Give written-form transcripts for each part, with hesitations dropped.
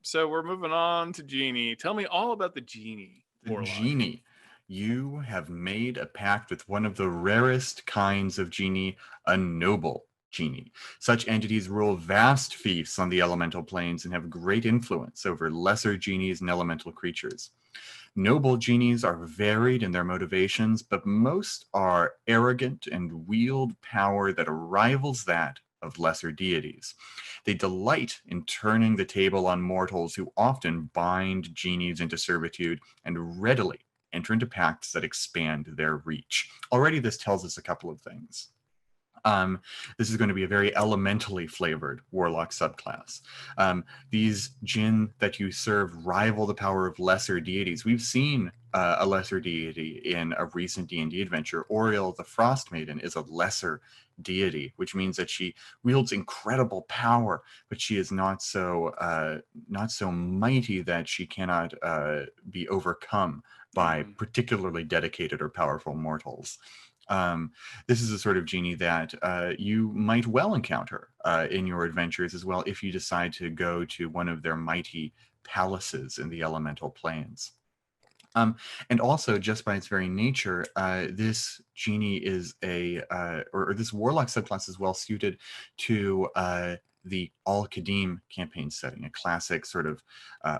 So we're moving on to Genie. Tell me all about the Genie The Warlock. genie. You have made a pact with one of the rarest kinds of genie, a noble genie. Such entities rule vast fiefs on the elemental planes and have great influence over lesser genies and elemental creatures. Noble genies are varied in their motivations, but most are arrogant and wield power that rivals that of lesser deities. They delight in turning the table on mortals who often bind genies into servitude and readily enter into pacts that expand their reach. Already, this tells us a couple of things. Um, this is going to be a very elementally flavored warlock subclass. These jinn that you serve rival the power of lesser deities. We've seen a lesser deity in a recent D&D adventure. Oriel the Frost Maiden is a lesser deity, which means that she wields incredible power, but she is not so mighty that she cannot be overcome by particularly dedicated or powerful mortals. Um, this is a sort of genie that you might well encounter in your adventures as well if you decide to go to one of their mighty palaces in the elemental planes. And also, just by its very nature, this genie is or this warlock subclass is well suited to the Al-Qadim campaign setting, a classic sort of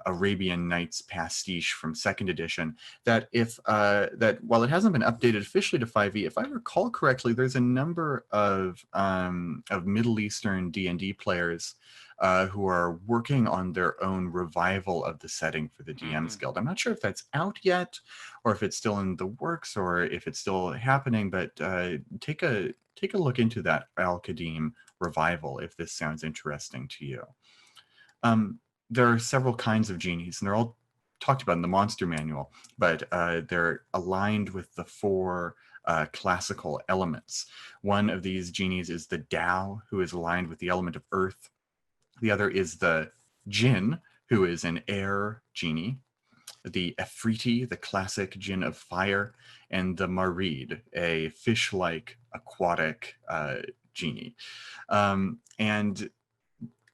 Arabian Nights pastiche from second edition. That while it hasn't been updated officially to 5e, if I recall correctly, there's a number of Middle Eastern D&D players who are working on their own revival of the setting for the DM's Guild. I'm not sure if that's out yet, or if it's still in the works, or if it's still happening. But take a look into that Al Qadim revival if this sounds interesting to you. There are several kinds of genies, and they're all talked about in the monster manual, but they're aligned with the four classical elements. One of these genies is the Tao, who is aligned with the element of earth. The other is the Jinn, who is an air genie, the Efriti, the classic Jinn of fire, and the Marid, a fish-like aquatic genie. And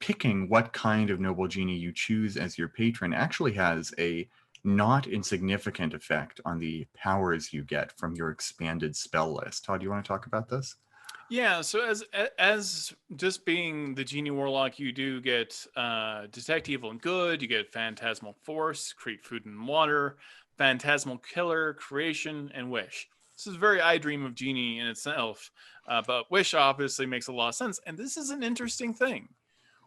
picking what kind of noble genie you choose as your patron actually has a not insignificant effect on the powers you get from your expanded spell list. Todd, do you want to talk about this? Yeah, so as just being the Genie Warlock, you do get Detect Evil and Good, you get Phantasmal Force, Create Food and Water, Phantasmal Killer, Creation, and Wish. This is very I Dream of Genie in itself, but Wish obviously makes a lot of sense, and this is an interesting thing.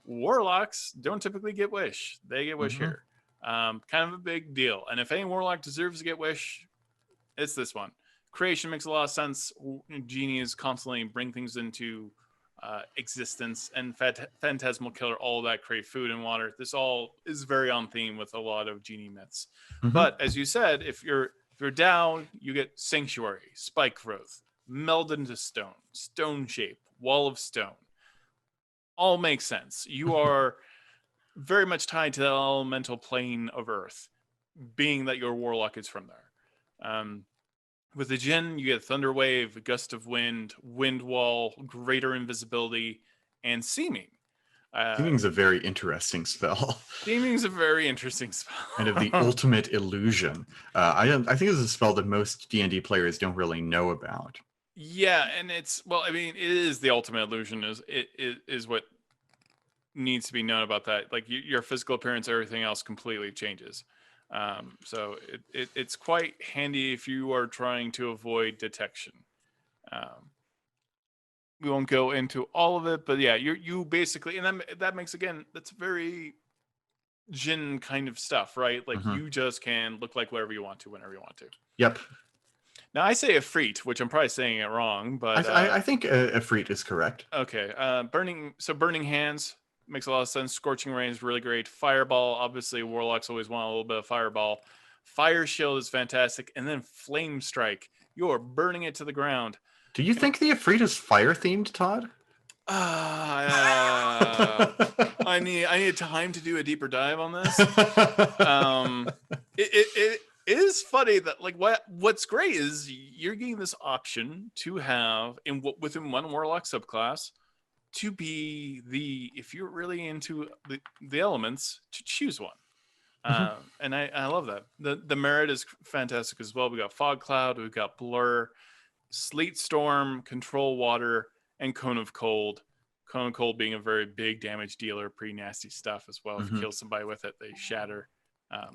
Warlocks don't typically get Wish. They get Wish here. Kind of a big deal. And if any Warlock deserves to get Wish, it's this one. Creation makes a lot of sense. Genies constantly bring things into existence, and Phantasmal Killer, all that create food and water. This all is very on theme with a lot of genie myths. But as you said, if you're down, you get Sanctuary, Spike Growth, Meld into Stone, Stone Shape, Wall of Stone. All makes sense. You are very much tied to the elemental plane of Earth, being that your Warlock is from there. With the Jinn, you get Thunder Wave, Gust of Wind, Wind Wall, Greater Invisibility, and Seeming. Seeming's a very interesting spell. Seeming's a very interesting spell. Kind of the ultimate illusion. I think it's a spell that most D&D players don't really know about. Yeah, and it is the ultimate illusion. Is what needs to be known about that. Like your physical appearance, everything else completely changes. So it's quite handy if you are trying to avoid detection. We won't go into all of it, but yeah, you basically, and that makes, again, that's very Jinn kind of stuff, right? Like you just can look like whatever you want to whenever you want to. Yep. Now I say Efreet, which I'm probably saying it wrong, but I think Efreet is correct. Okay, burning hands makes a lot of sense. Scorching Rain is really great. Fireball, obviously, Warlocks always want a little bit of Fireball. Fire Shield is fantastic. And then Flame Strike. You're burning it to the ground. Do you think the Efreet is fire-themed, Todd? I need time to do a deeper dive on this. It is funny that, like, what's great is you're getting this option to have within one Warlock subclass to be if you're really into the elements, to choose one. And I love that. The merit is fantastic as well. We got fog cloud, we've got blur, sleet storm, control water, and cone of cold. Cone of cold being a very big damage dealer, pretty nasty stuff as well. If you kill somebody with it, they shatter.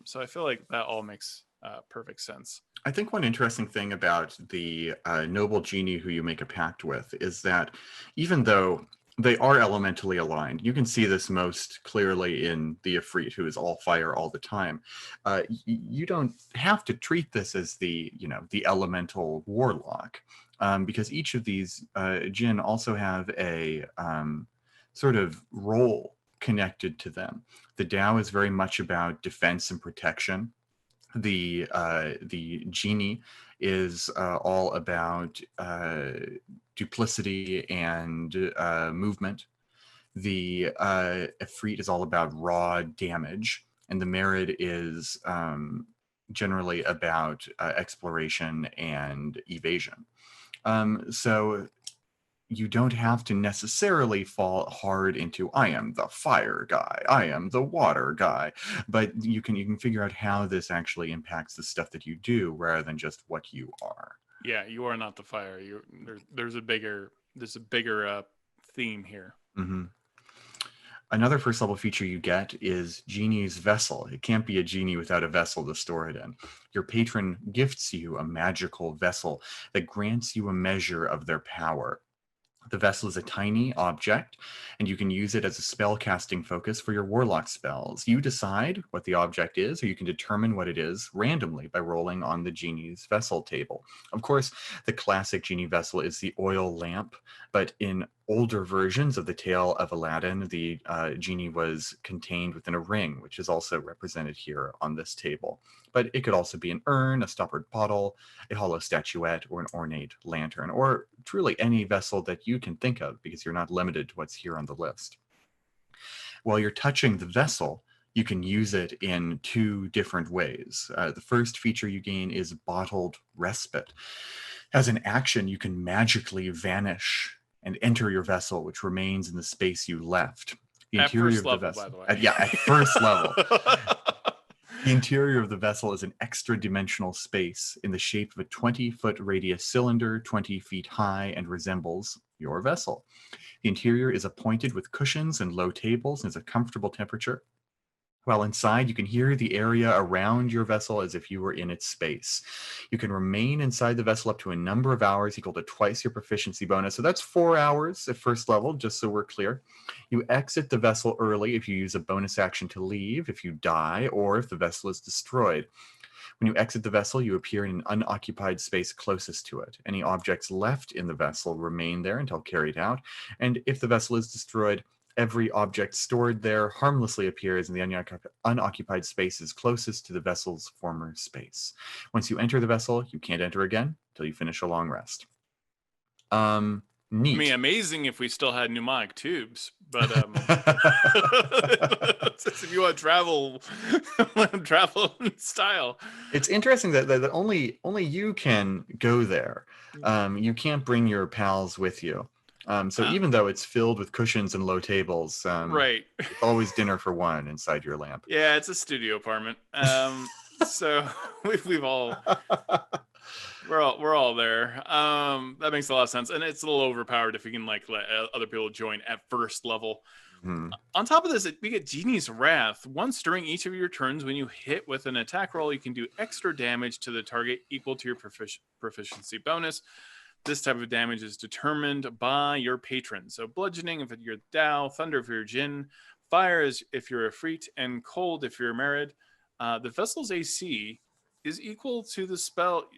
So I feel like that all makes perfect sense. I think one interesting thing about the noble genie who you make a pact with is that even though they are elementally aligned, you can see this most clearly in the Ifrit, who is all fire all the time. You don't have to treat this as the elemental warlock, because each of these jinn also have a sort of role connected to them. The Tao is very much about defense and protection. The genie is all about duplicity and movement. The Ifrit is all about raw damage, and the merit is generally about exploration and evasion. So you don't have to necessarily fall hard into I am the fire guy, I am the water guy, but you can figure out how this actually impacts the stuff that you do rather than just what you are. Yeah, you are not the fire. There's a bigger theme here. Another first level feature you get is Genie's Vessel. It can't be a genie without a vessel to store it in. Your patron gifts you a magical vessel that grants you a measure of their power. The vessel is a tiny object, and you can use it as a spell casting focus for your warlock spells. You decide what the object is, or you can determine what it is randomly by rolling on the genie's vessel table. Of course, the classic genie vessel is the oil lamp, but in older versions of the Tale of Aladdin, the genie was contained within a ring, which is also represented here on this table. But it could also be an urn, a stoppered bottle, a hollow statuette, or an ornate lantern, or truly any vessel that you can think of, because you're not limited to what's here on the list. While you're touching the vessel, you can use it in two different ways. The first feature you gain is Bottled Respite. As an action, you can magically vanish and enter your vessel, which remains in the space you left. The interior of the vessel, by the way. At first level. The interior of the vessel is an extra-dimensional space in the shape of a 20-foot radius cylinder, 20 feet high, and resembles your vessel. The interior is appointed with cushions and low tables and is a comfortable temperature. While inside, you can hear the area around your vessel as if you were in its space. You can remain inside the vessel up to a number of hours equal to twice your proficiency bonus. So that's 4 hours at first level, just so we're clear. You exit the vessel early if you use a bonus action to leave, if you die, or if the vessel is destroyed. When you exit the vessel, you appear in an unoccupied space closest to it. Any objects left in the vessel remain there until carried out. And if the vessel is destroyed, every object stored there harmlessly appears in the unoccupied spaces closest to the vessel's former space. Once you enter the vessel, you can't enter again until you finish a long rest. Neat. I mean, amazing if we still had pneumatic tubes, but if you want to travel in style. It's interesting that only you can go there. You can't bring your pals with you. So even though it's filled with cushions and low tables, right, it's always dinner for one inside your lamp. Yeah, it's a studio apartment. So we're all there. That makes a lot of sense, and it's a little overpowered if we can let other people join at first level. On top of this, we get Genie's Wrath. Once during each of your turns, when you hit with an attack roll, you can do extra damage to the target equal to your proficiency bonus. This type of damage is determined by your patron. So bludgeoning if you're Tao, thunder if you're Jinn, fire is if you're Ifrit, and cold if you're Merid. The vessel's AC is equal to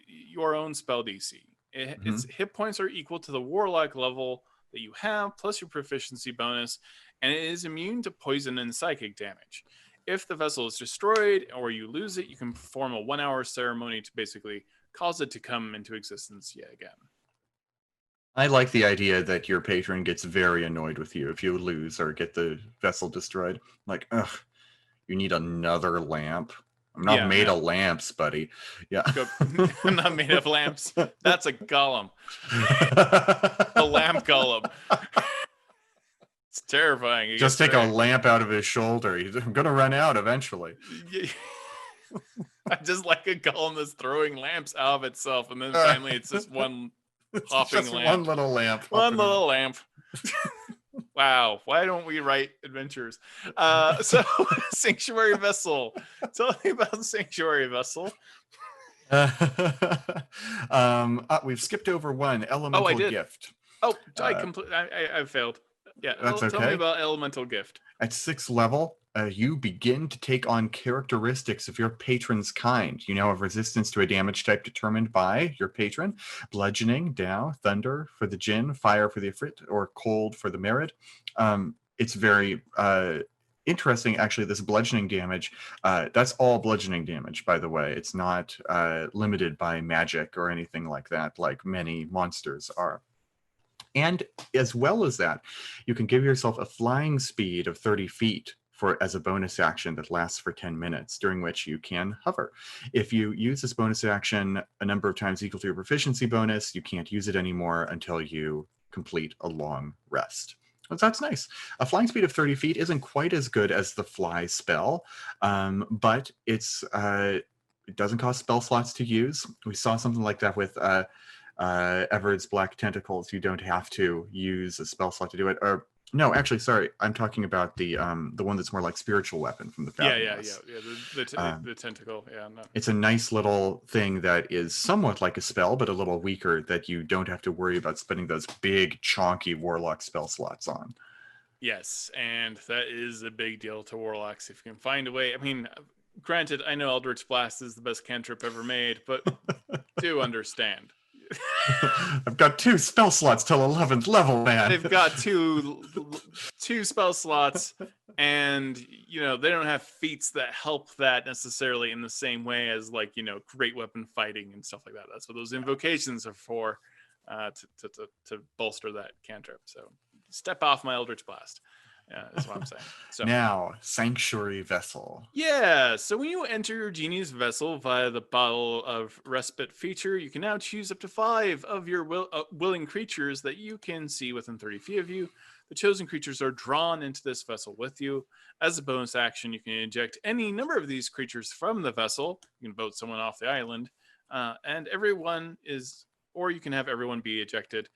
your own spell DC. Its hit points are equal to the warlock level that you have, plus your proficiency bonus, and it is immune to poison and psychic damage. If the vessel is destroyed or you lose it, you can perform a 1-hour ceremony to basically cause it to come into existence yet again. I like the idea that your patron gets very annoyed with you if you lose or get the vessel destroyed. Like, ugh, you need another lamp. I'm not made of lamps, buddy. Yeah. I'm not made of lamps. That's a golem. A lamp golem. terrifying. It Just gets take a very- lamp out of his shoulder. I'm gonna run out eventually. I just like a golem that's throwing lamps out of itself, and then finally it's just one hopping Just lamp. one little lamp. One little lamp. Wow, why don't we write adventures? So Sanctuary Vessel. Tell me about the Sanctuary Vessel. We've skipped over one, elemental gift. Oh, I failed. Yeah, that's okay. Tell me about elemental gift. At 6th level, you begin to take on characteristics of your patron's kind. You now have resistance to a damage type determined by your patron. Bludgeoning, Tao, thunder for the Jinn, fire for the Ifrit, or cold for the Merid. It's very interesting, actually, this bludgeoning damage. That's all bludgeoning damage, by the way. It's not limited by magic or anything like that, like many monsters are. And as well as that, you can give yourself a flying speed of 30 feet as a bonus action that lasts for 10 minutes, during which you can hover. If you use this bonus action a number of times equal to your proficiency bonus, you can't use it anymore until you complete a long rest. So that's nice. A flying speed of 30 feet isn't quite as good as the fly spell, but it doesn't cost spell slots to use. We saw something like that with Everard's Black Tentacles. You don't have to use a spell slot to do it. Or no, actually, sorry, I'm talking about the one that's more like spiritual weapon from the Fabulous. The tentacle. Yeah, no. It's a nice little thing that is somewhat like a spell, but a little weaker, that you don't have to worry about spending those big, chonky warlock spell slots on. Yes, and that is a big deal to warlocks if you can find a way. I mean, granted, I know Eldritch Blast is the best cantrip ever made, but do understand. I've got 2 spell slots till 11th level, man. They've got two spell slots, and they don't have feats that help that necessarily in the same way as great weapon fighting and stuff like that. That's what those invocations are for, to bolster that cantrip. So step off my Eldritch Blast. Yeah, that's what I'm saying. So now, Sanctuary Vessel. Yeah, so when you enter your genie's vessel via the Bottle of Respite feature, you can now choose up to 5 of your willing creatures that you can see within 30 feet of you. The chosen creatures are drawn into this vessel with you. As a bonus action, you can eject any number of these creatures from the vessel. You can vote someone off the island, and you can have everyone be ejected.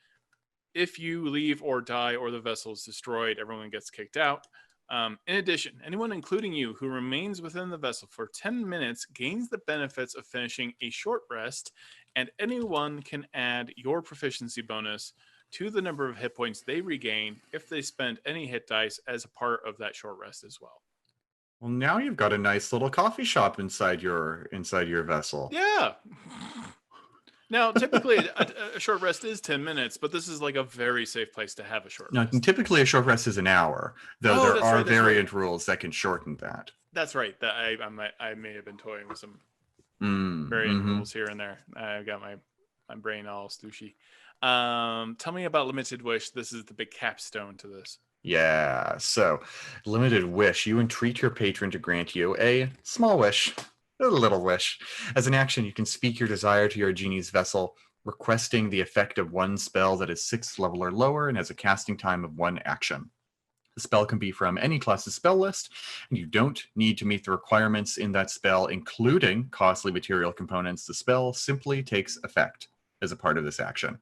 If you leave or die or the vessel is destroyed, everyone gets kicked out. In addition, anyone, including you, who remains within the vessel for 10 minutes gains the benefits of finishing a short rest, and anyone can add your proficiency bonus to the number of hit points they regain if they spend any hit dice as a part of that short rest as well. Well, now you've got a nice little coffee shop inside your vessel. Yeah. Now, typically, a short rest is 10 minutes, but this is like a very safe place to have a short rest. No, typically a short rest is an hour, though there are variant rules that can shorten that. That's right. I may have been toying with some variant rules here and there. I got my brain all stooshy. Tell me about Limited Wish. This is the big capstone to this. Yeah, so Limited Wish. You entreat your patron to grant you a small wish. A little wish. As an action, you can speak your desire to your genie's vessel, requesting the effect of one spell that is 6th level or lower and has a casting time of 1 action. The spell can be from any class's spell list, and you don't need to meet the requirements in that spell, including costly material components. The spell simply takes effect as a part of this action.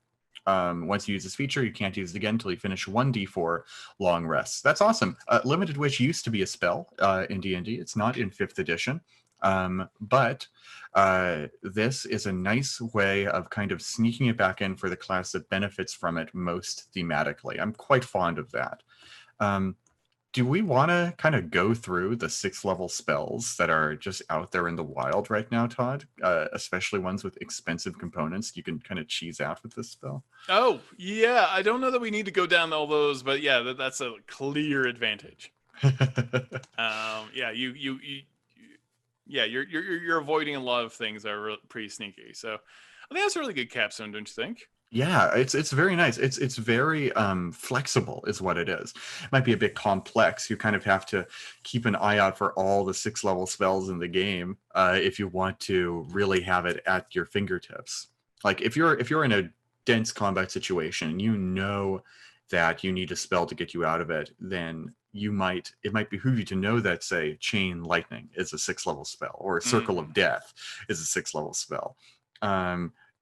Once you use this feature, you can't use it again until you finish 1d4 long rests. That's awesome. Limited Wish used to be a spell in D&D. It's not in 5th edition. But this is a nice way of kind of sneaking it back in for the class that benefits from it most thematically. I'm quite fond of that. Do we want to kind of go through the 6th level spells that are just out there in the wild right now, Todd? Especially ones with expensive components you can kind of cheese out with this spell? Oh, yeah. I don't know that we need to go down all those, but yeah, that's a clear advantage. You're avoiding a lot of things that are pretty sneaky. So I think that's a really good capstone, don't you think? Yeah, it's very nice. It's very flexible is what it is. It might be a bit complex. You kind of have to keep an eye out for all the 6th level spells in the game if you want to really have it at your fingertips. Like if you're in a dense combat situation, that you need a spell to get you out of it, then it might behoove you to know that, say, Chain Lightning is a 6th level spell, or Circle of Death is a 6th level spell.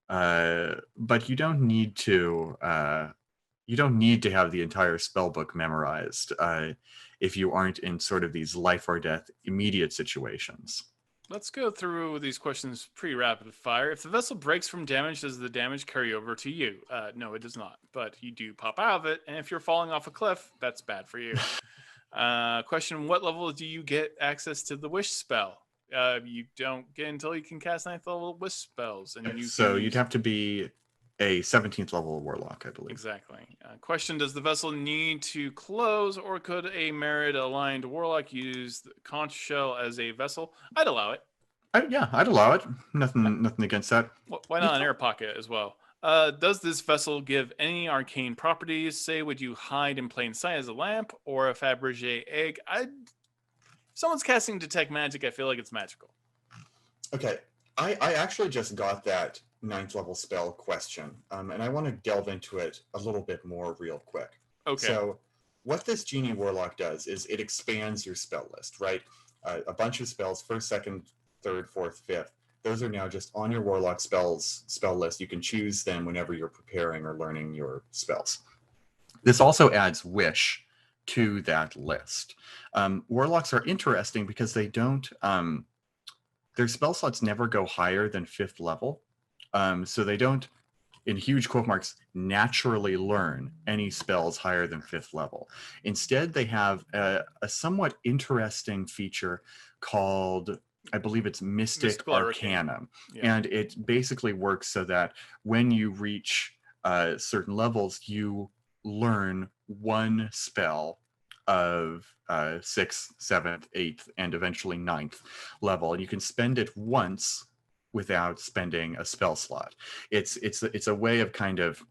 But you don't need to have the entire spell book memorized if you aren't in sort of these life or death immediate situations. Let's go through these questions pretty rapid fire. If the vessel breaks from damage, does the damage carry over to you? No, it does not, but you do pop out of it. And if you're falling off a cliff, that's bad for you. Question, what level do you get access to the wish spell? You don't get until you can cast 9th level wish spells. And you'd have to be a 17th level warlock, I believe. Exactly. Question, does the vessel need to close, or could a merit aligned warlock use the conch shell as a vessel? I'd allow it. I'd allow it. Nothing against that. Why not an air pocket as well? Does this vessel give any arcane properties? Say, would you hide in plain sight as a lamp or a Fabergé egg? If someone's casting detect magic, I feel like it's magical. Okay. I actually just got that 9th level spell question, and I want to delve into it a little bit more real quick. Okay. So what this Genie Warlock does is it expands your spell list, right? A bunch of spells, 1st, 2nd, 3rd, 4th, 5th. Those are now just on your Warlock spell list. You can choose them whenever you're preparing or learning your spells. This also adds Wish to that list. Warlocks are interesting because they don't... their spell slots never go higher than 5th level. So they don't, in huge quote marks, naturally learn any spells higher than 5th level. Instead, they have a somewhat interesting feature called, I believe it's Mystical Arcanum. Yeah. And it basically works so that when you reach certain levels, you learn one spell of 6th, 7th, 8th, and eventually 9th level. And you can spend it once without spending a spell slot. It's a way of kind of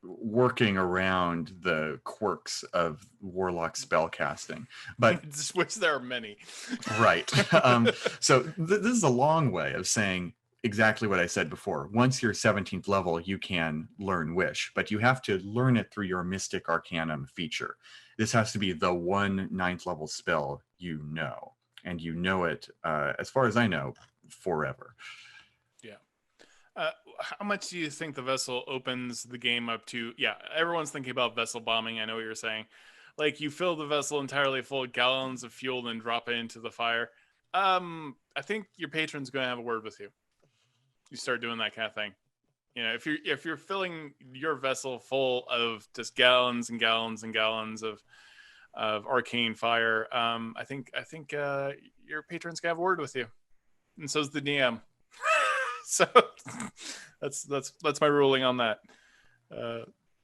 working around the quirks of warlock spell casting. But I just wish there are many. Right. So this is a long way of saying exactly what I said before. Once you're 17th level, you can learn Wish, but you have to learn it through your Mystic Arcanum feature. This has to be the one 9th level spell you know, and you know it, as far as I know, forever. Yeah. How much do you think the vessel opens the game up to? Yeah, everyone's thinking about vessel bombing. I know what you're saying. Like, you fill the vessel entirely full of gallons of fuel and drop it into the fire. I think your patron's going to have a word with you. You start doing that kind of thing. You know, if you're filling your vessel full of just gallons and gallons and gallons of arcane fire, I think your patron's gonna have a word with you, and so's the DM. So that's my ruling on that.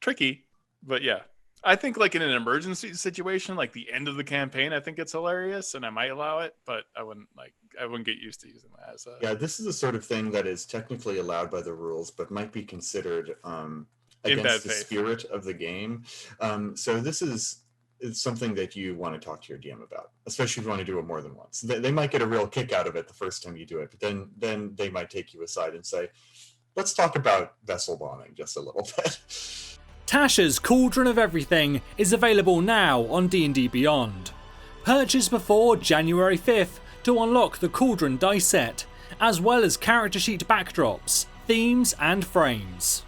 Tricky, but yeah. I think like in an emergency situation, like the end of the campaign, I think it's hilarious, and I might allow it, but I wouldn't get used to using that as a... Yeah, this is the sort of thing that is technically allowed by the rules, but might be considered against the spirit of the game. So this is something that you want to talk to your DM about, especially if you want to do it more than once. They might get a real kick out of it the first time you do it, but then they might take you aside and say, let's talk about vessel bombing just a little bit. Tasha's Cauldron of Everything is available now on D&D Beyond. Purchase before January 5th to unlock the Cauldron dice set, as well as character sheet backdrops, themes and frames.